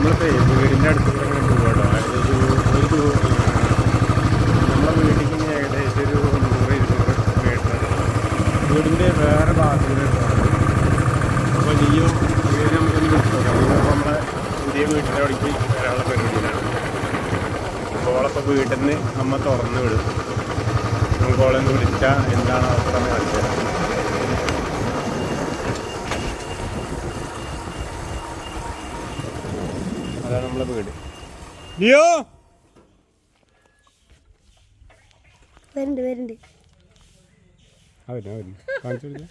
നമ്മളിപ്പോൾ വീടിൻ്റെ അടുത്ത് കൂടെ ഇങ്ങനെ പോകട്ടോ. നമ്മളെ വീട്ടിൽ ഏകദേശം ഒരു 100-200 മീറ്റർ വീടിൻ്റെ വേറെ ഭാഗത്തുകൂടെ പോകണം. അപ്പോൾ നീയോ വീട് നമുക്കൊന്ന് വിളിച്ചോക്കാം. നീയോ നമ്മളെ പുതിയ വീട്ടിൻ്റെ അവിടേക്ക് വരാനുള്ള പരിപാടിയിലാണ്. അപ്പോൾ വീട്ടിൽ നിന്ന് നമ്മൾ തുറന്ന് വിടും. നമുക്ക് ഓളൊന്ന് വിളിച്ചാൽ എന്താണ് അവസ്ഥ എന്ന് കാണിച്ചു തരാം. അതാണ് നമ്മളെ വീട്. ലിയോ വരുന്നുണ്ട് കാണിച്ചു കൊടുക്കാം.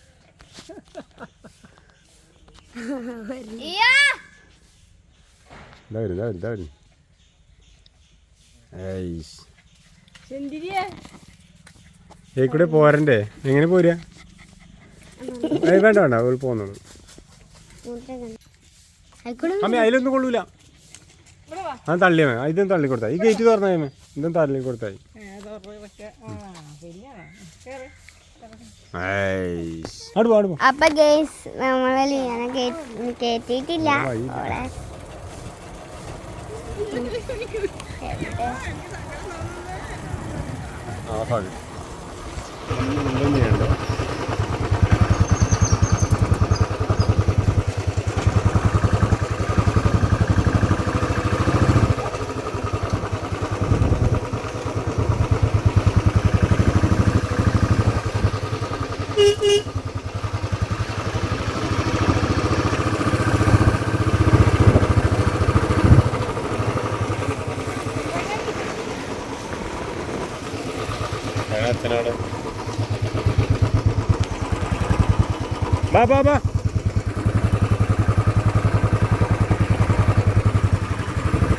കൂടെ പോരണ്ടേ? എങ്ങനെ പോരാ? വേണ്ട വേണ്ട അവൾ പോന്നോളൂ. അമ്മ അതിലൊന്നും കൊള്ളൂല. അത് തള്ളിയാ ഇതൊന്നും തള്ളി കൊടുത്തായി. ഈ ഗേറ്റ് തുറന്നായി ഇതും തള്ളി കൊടുത്തായി. അപ്പൊ ഗൈസ് നമ്മളെ ലിയാനെ കേറ്റിട്ടില്ല. ചെയ്യണ്ടോ? അച്ഛനാണ്. ബാ ബാ ബാ.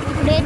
ഇവിടെ